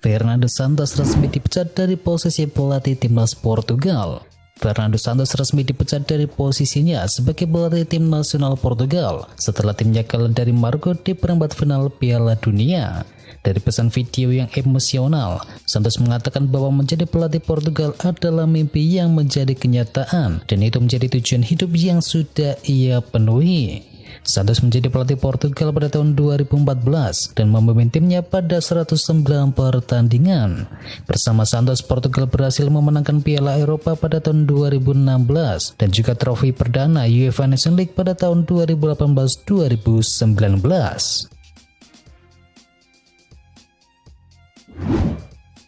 Fernando Santos resmi dipecat dari posisi pelatih timnas Portugal. Fernando Santos resmi dipecat dari posisinya sebagai pelatih tim nasional Portugal setelah timnya kalah dari Maroko di perempat final Piala Dunia. Dari pesan video yang emosional, Santos mengatakan bahwa menjadi pelatih Portugal adalah mimpi yang menjadi kenyataan dan itu menjadi tujuan hidup yang sudah ia penuhi. Santos menjadi pelatih Portugal pada tahun 2014 dan memimpin timnya pada 109 pertandingan. Bersama Santos, Portugal berhasil memenangkan Piala Eropa pada tahun 2016 dan juga trofi perdana UEFA Nations League pada tahun 2018-2019.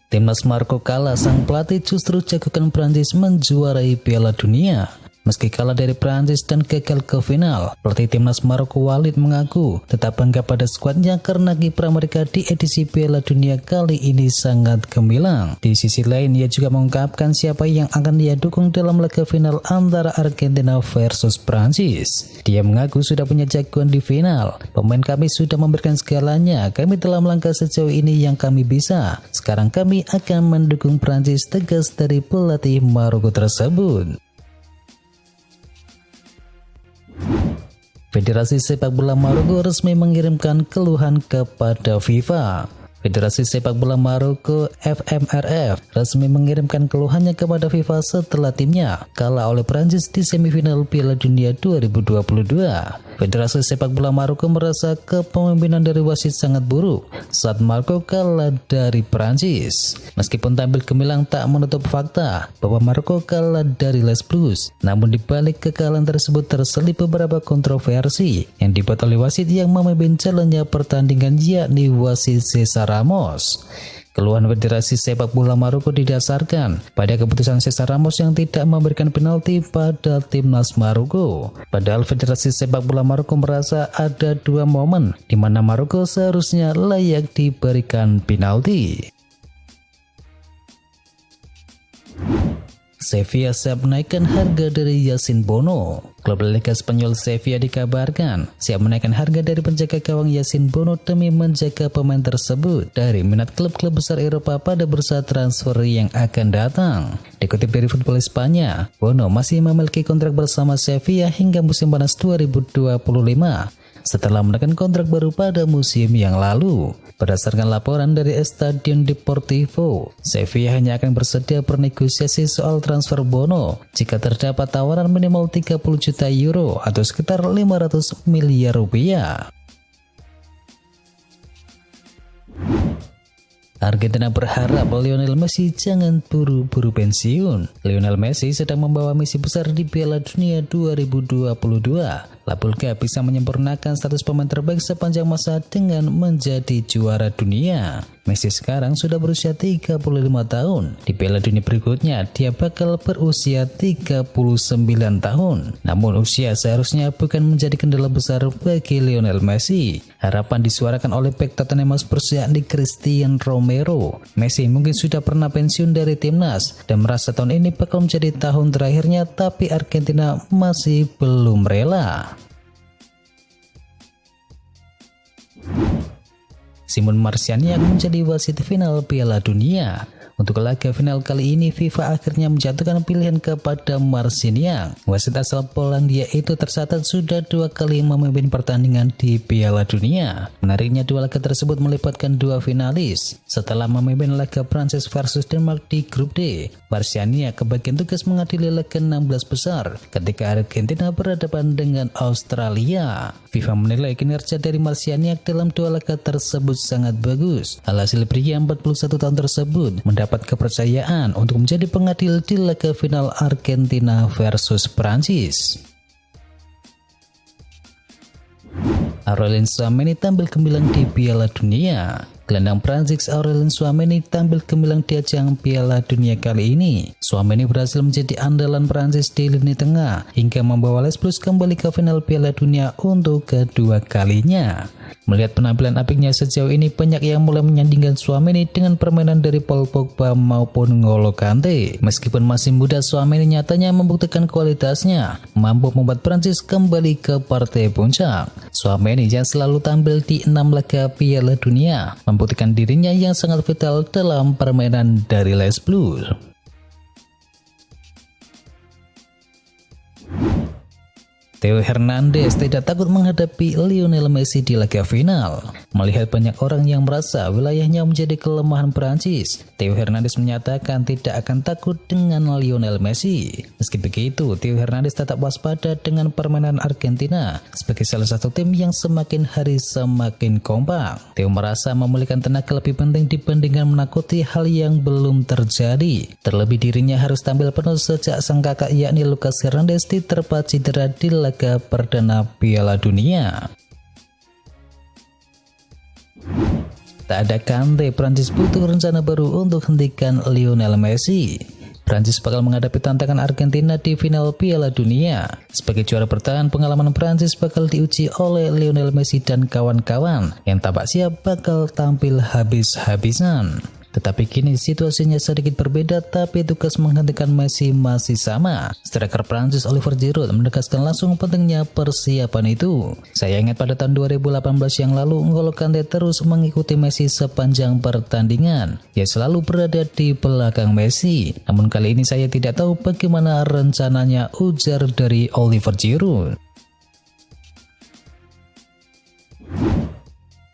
Timnas Maroko kalah, sang pelatih justru jagokan Prancis menjuarai Piala Dunia. Meski kalah dari Prancis dan gagal ke final, pelatih timnas Maroko Walid mengaku tetap bangga pada skuadnya karena kiprah mereka di edisi Piala Dunia kali ini sangat gemilang. Di sisi lain, ia juga mengungkapkan siapa yang akan dia dukung dalam laga final antara Argentina versus Prancis. Dia mengaku sudah punya jagoan di final. Pemain kami sudah memberikan segalanya. Kami telah melangkah sejauh ini yang kami bisa. Sekarang kami akan mendukung Prancis, tegas dari pelatih Maroko tersebut. Federasi Sepak Bola Maroko resmi mengirimkan keluhan kepada FIFA. Federasi Sepak Bola Maroko FMRF resmi mengirimkan keluhannya kepada FIFA setelah timnya kalah oleh Prancis di semifinal Piala Dunia 2022. Federasi Sepak Bola Maroko merasa kepemimpinan dari wasit sangat buruk saat Maroko kalah dari Prancis. Meskipun tampil gemilang, tak menutup fakta bahwa Maroko kalah dari Les Blues. Namun di balik kekalahan tersebut terselip beberapa kontroversi yang dibuat oleh wasit yang memimpin jalannya pertandingan, yakni wasit Cesar Ramos. Keluhan Federasi Sepak Bola Maroko didasarkan pada keputusan Cesar Ramos yang tidak memberikan penalti pada timnas Maroko. Padahal Federasi Sepak Bola Maroko merasa ada dua momen di mana Maroko seharusnya layak diberikan penalti. Sevilla siap menaikkan harga dari Yasin Bono. Klub Liga Spanyol Sevilla dikabarkan siap menaikkan harga dari penjaga gawang Yasin Bono demi menjaga pemain tersebut dari minat klub-klub besar Eropa pada bursa transfer yang akan datang. Dikutip dari Football Spanya, Bono masih memiliki kontrak bersama Sevilla hingga musim panas 2025 setelah menekan kontrak baru pada musim yang lalu. Berdasarkan laporan dari Estadio Deportivo, Sevilla hanya akan bersedia bernegosiasi soal transfer Bono jika terdapat tawaran minimal 30 juta euro atau sekitar 500 miliar rupiah. Argentina berharap Lionel Messi jangan buru-buru pensiun. Lionel Messi sedang membawa misi besar di Piala Dunia 2022. La Pulga bisa menyempurnakan status pemain terbaik sepanjang masa dengan menjadi juara dunia. Messi sekarang sudah berusia 35 tahun. Di Piala Dunia berikutnya, dia bakal berusia 39 tahun. Namun usia seharusnya bukan menjadi kendala besar bagi Lionel Messi. Harapan disuarakan oleh bek Tottenham Hotspur yakni Christian Romero. Messi mungkin sudah pernah pensiun dari timnas dan merasa tahun ini bakal menjadi tahun terakhirnya, tapi Argentina masih belum rela. Simon Marcianiak menjadi wasit final Piala Dunia. Untuk laga final kali ini, FIFA akhirnya menjatuhkan pilihan kepada Marciniak. Wasit asal Polandia itu tercatat sudah 2 kali memimpin pertandingan di Piala Dunia. Menariknya, 2 laga tersebut melibatkan 2 finalis. Setelah memimpin laga Prancis versus Denmark di grup D, Marciniak kebagian tugas mengadili laga 16 besar ketika Argentina berhadapan dengan Australia. FIFA menilai kinerja dari Marciniak dalam 2 laga tersebut sangat bagus. Alhasil pria 41 tahun tersebut mendapat kepercayaan untuk menjadi pengadil di laga final Argentina versus Prancis. Aurelien Tchouameni tampil gemilang di Piala Dunia. Gelandang Prancis Aurelien Tchouameni tampil gemilang di ajang Piala Dunia kali ini. Tchouameni berhasil menjadi andalan Prancis di lini tengah hingga membawa Les Blues kembali ke final Piala Dunia untuk kedua kalinya. Melihat penampilan apiknya sejauh ini, banyak yang mulai menyandingkan Tchouaméni dengan permainan dari Paul Pogba maupun N'Golo Kante. Meskipun masih muda, Tchouaméni nyatanya membuktikan kualitasnya, mampu membuat Prancis kembali ke partai puncak. Tchouaméni yang selalu tampil di 6 laga Piala Dunia membuktikan dirinya yang sangat vital dalam permainan dari Les Blues. Theo Hernandez tidak takut menghadapi Lionel Messi di laga final. Melihat banyak orang yang merasa wilayahnya menjadi kelemahan Prancis, Theo Hernandez menyatakan tidak akan takut dengan Lionel Messi. Meski begitu, Theo Hernandez tetap waspada dengan permainan Argentina sebagai salah satu tim yang semakin hari semakin kompak. Theo merasa memulihkan tenaga lebih penting dibandingkan menakuti hal yang belum terjadi. Terlebih dirinya harus tampil penuh sejak sang kakak yakni Lucas Hernandez diterpa cedera di laga perdana Piala Dunia. Tak ada Kante, Prancis butuh rencana baru untuk hentikan Lionel Messi. Prancis bakal menghadapi tantangan Argentina di final Piala Dunia. Sebagai juara bertahan, pengalaman Prancis bakal diuji oleh Lionel Messi dan kawan-kawan yang tampak siap bakal tampil habis-habisan. Tetapi kini situasinya sedikit berbeda, tapi tugas menghentikan Messi masih sama. Striker Prancis Olivier Giroud menegaskan langsung pentingnya persiapan itu. Saya ingat pada tahun 2018 yang lalu, N'Golo Kante terus mengikuti Messi sepanjang pertandingan. Ia selalu berada di belakang Messi. Namun kali ini saya tidak tahu bagaimana rencananya, ujar dari Olivier Giroud.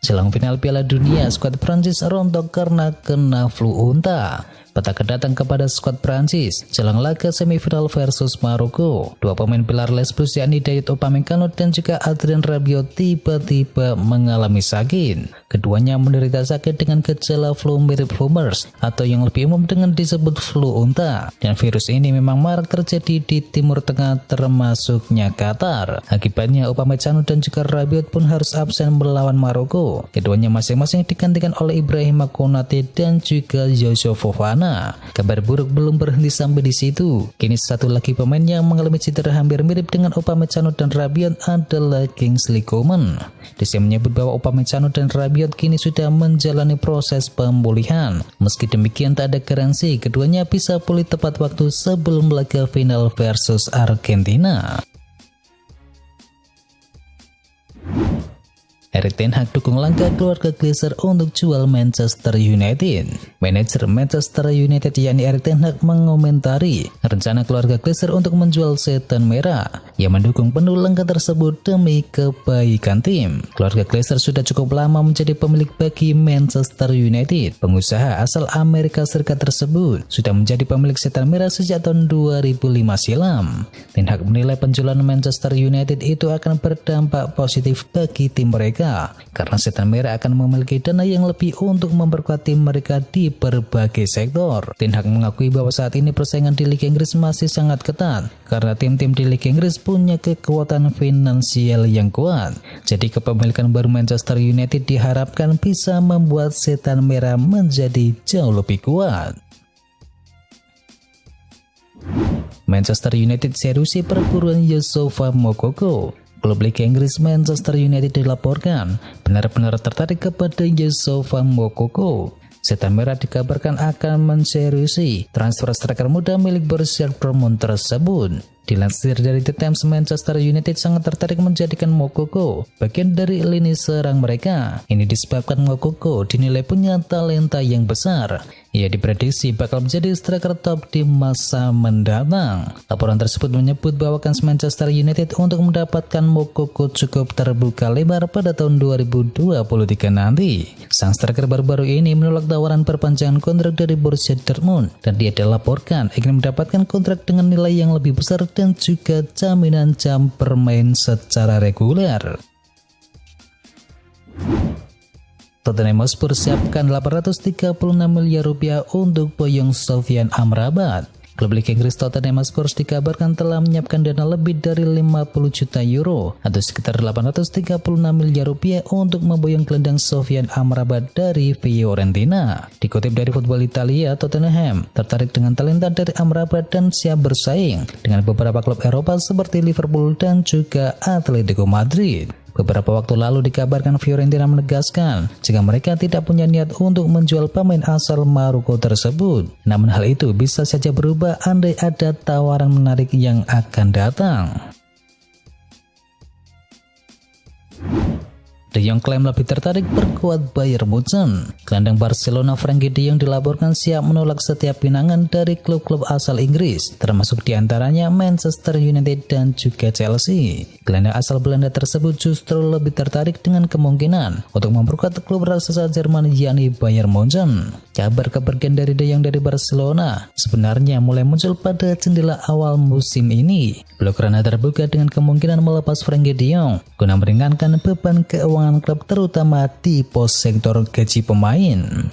Jelang final Piala Dunia, skuad Prancis rontok karena kena flu unta. Petaka datang kepada skuad Prancis jelang laga semifinal versus Maroko. Dua pemain pilar Les Blues yakni Dayot Upamecano dan juga Adrien Rabiot tiba-tiba mengalami sakit. Keduanya menderita sakit dengan gejala flu mirip flu MERS atau yang lebih umum dengan disebut flu unta. Dan virus ini memang marak terjadi di Timur Tengah termasuknya Qatar. Akibatnya Upamecano dan juga Rabiot pun harus absen melawan Maroko. Keduanya masing-masing digantikan oleh Ibrahima Konate dan juga Youssouf Fofana. Kabar buruk belum berhenti sampai di situ. Kini satu lagi pemain yang mengalami cedera hampir mirip dengan Upamecano dan Rabiot adalah Kingsley Coman. Desi menyebut bahwa Upamecano dan Rabiot kini sudah menjalani proses pemulihan. Meski demikian, tak ada garansi keduanya bisa pulih tepat waktu sebelum laga final versus Argentina. Erik ten Hag dukung langkah keluarga Glazer untuk jual Manchester United. Manajer Manchester United yakni Erik ten Hag mengomentari rencana keluarga Glazer untuk menjual Setan Merah. Ia mendukung penuh langkah tersebut demi kebaikan tim. Keluarga Glazer sudah cukup lama menjadi pemilik bagi Manchester United. Pengusaha asal Amerika Serikat tersebut sudah menjadi pemilik Setan Merah sejak tahun 2005 silam. Ten Hag menilai penjualan Manchester United itu akan berdampak positif bagi tim mereka, karena Setan Merah akan memiliki dana yang lebih untuk memperkuat tim mereka di berbagai sektor. Ten Hag mengakui bahwa saat ini persaingan di Liga Inggris masih sangat ketat karena tim-tim di Liga Inggris punya kekuatan finansial yang kuat. Jadi kepemilikan baru Manchester United diharapkan bisa membuat Setan Merah menjadi jauh lebih kuat. Manchester United seriusi perburuan Youssoufa Moukoko. Klub Liga Inggris Manchester United dilaporkan benar-benar tertarik kepada Youssoufa Moukoko. Setan Merah dikabarkan akan menseriusi transfer striker muda milik Borussia Dortmund tersebut. Dilansir dari The Times, Manchester United sangat tertarik menjadikan Moukoko bagian dari lini serang mereka. Ini disebabkan Moukoko dinilai punya talenta yang besar. Ia diprediksi bakal menjadi striker top di masa mendatang. Laporan tersebut menyebut bahwa kans Manchester United untuk mendapatkan Moukoko cukup terbuka lebar pada tahun 2023 nanti. Sang striker baru-baru ini menolak tawaran perpanjangan kontrak dari Borussia Dortmund dan dia dilaporkan ingin mendapatkan kontrak dengan nilai yang lebih besar dan juga jaminan jam bermain secara reguler. Tottenham Hotspur siapkan 836 miliar rupiah untuk boyong Sofyan Amrabat. Klub Liga Inggris Tottenham Hotspur dikabarkan telah menyiapkan dana lebih dari 50 juta euro atau sekitar 836 miliar rupiah untuk memboyong gelandang Sofyan Amrabat dari Fiorentina. Dikutip dari Football Italia, Tottenham tertarik dengan talenta dari Amrabat dan siap bersaing dengan beberapa klub Eropa seperti Liverpool dan juga Atletico Madrid. Beberapa waktu lalu dikabarkan Fiorentina menegaskan jika mereka tidak punya niat untuk menjual pemain asal Maroko tersebut. Namun hal itu bisa saja berubah andai ada tawaran menarik yang akan datang. De Jong klaim lebih tertarik berkuat Bayern Munchen. Gelandang Barcelona Frenkie de Jong dilaporkan siap menolak setiap pinangan dari klub-klub asal Inggris, termasuk diantaranya Manchester United dan juga Chelsea. Gelandang asal Belanda tersebut justru lebih tertarik dengan kemungkinan untuk memperkuat klub raksasa Jerman yakni Bayern Munchen. Kabar kepergian dari De Jong dari Barcelona sebenarnya mulai muncul pada jendela awal musim ini. Blaugrana terbuka dengan kemungkinan melepas Frenkie de Jong guna meringankan beban keuangan klub terutama di pos sektor gaji pemain.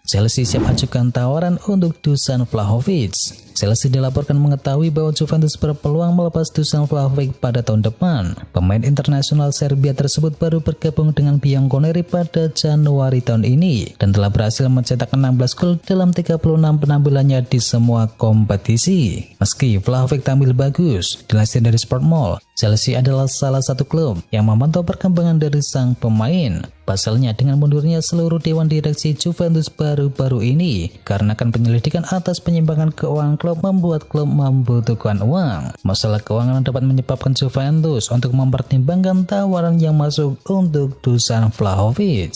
Chelsea siap ajukan tawaran untuk Dusan Vlahovic. Chelsea dilaporkan mengetahui bahwa Juventus berpeluang melepas Dusan Vlahovic pada tahun depan. Pemain internasional Serbia tersebut baru bergabung dengan Bianconeri pada Januari tahun ini dan telah berhasil mencetak 16 gol dalam 36 penampilannya di semua kompetisi. Meski Vlahovic tampil bagus, dilansir dari Sportmall, Chelsea adalah salah satu klub yang memantau perkembangan dari sang pemain. Pasalnya dengan mundurnya seluruh dewan direksi Juventus baru-baru ini karena penyelidikan atas penyimpangan keuangan klub membuat klub membutuhkan uang. Masalah keuangan dapat menyebabkan Juventus untuk mempertimbangkan tawaran yang masuk untuk Dusan Vlahovic.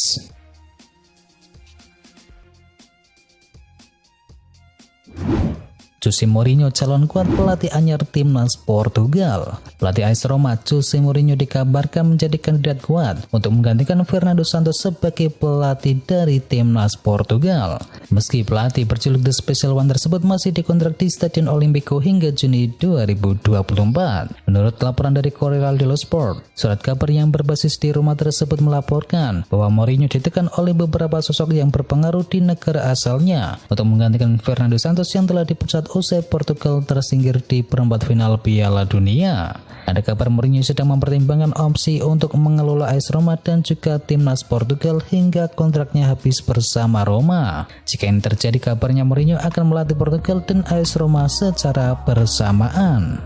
Jose Mourinho calon kuat pelatih anyar timnas Portugal. Pelatih AS Roma Jose Mourinho dikabarkan menjadi kandidat kuat untuk menggantikan Fernando Santos sebagai pelatih dari timnas Portugal. Meski pelatih berjuluk The Special One tersebut masih dikontrak di Stadion Olimpico hingga Juni 2024. Menurut laporan dari Corriere dello Sport, surat kabar yang berbasis di Roma tersebut melaporkan bahwa Mourinho ditekan oleh beberapa sosok yang berpengaruh di negara asalnya untuk menggantikan Fernando Santos yang telah dipecat usai Portugal tersingkir di perempat final Piala Dunia. Ada kabar Mourinho sedang mempertimbangkan opsi untuk mengelola AS Roma dan juga timnas Portugal hingga kontraknya habis bersama Roma. Jika ini terjadi, kabarnya Mourinho akan melatih Portugal dan AS Roma secara bersamaan.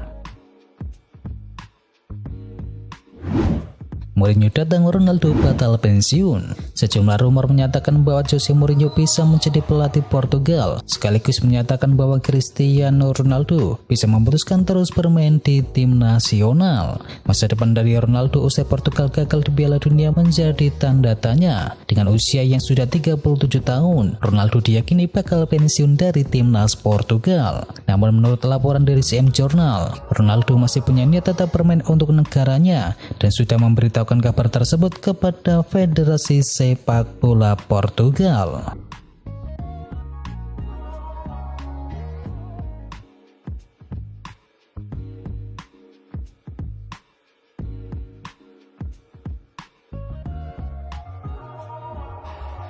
Mourinho datang, Ronaldo batal pensiun. Sejumlah rumor menyatakan bahwa Jose Mourinho bisa menjadi pelatih Portugal, sekaligus menyatakan bahwa Cristiano Ronaldo bisa memutuskan terus bermain di tim nasional. Masa depan dari Ronaldo usai Portugal gagal di Piala Dunia menjadi tanda tanya. Dengan usia yang sudah 37 tahun, Ronaldo diyakini bakal pensiun dari timnas Portugal. Namun menurut laporan dari CM Journal, Ronaldo masih punya niat tetap bermain untuk negaranya dan sudah memberitahukan kabar tersebut kepada Federasi Sepak Bola Portugal.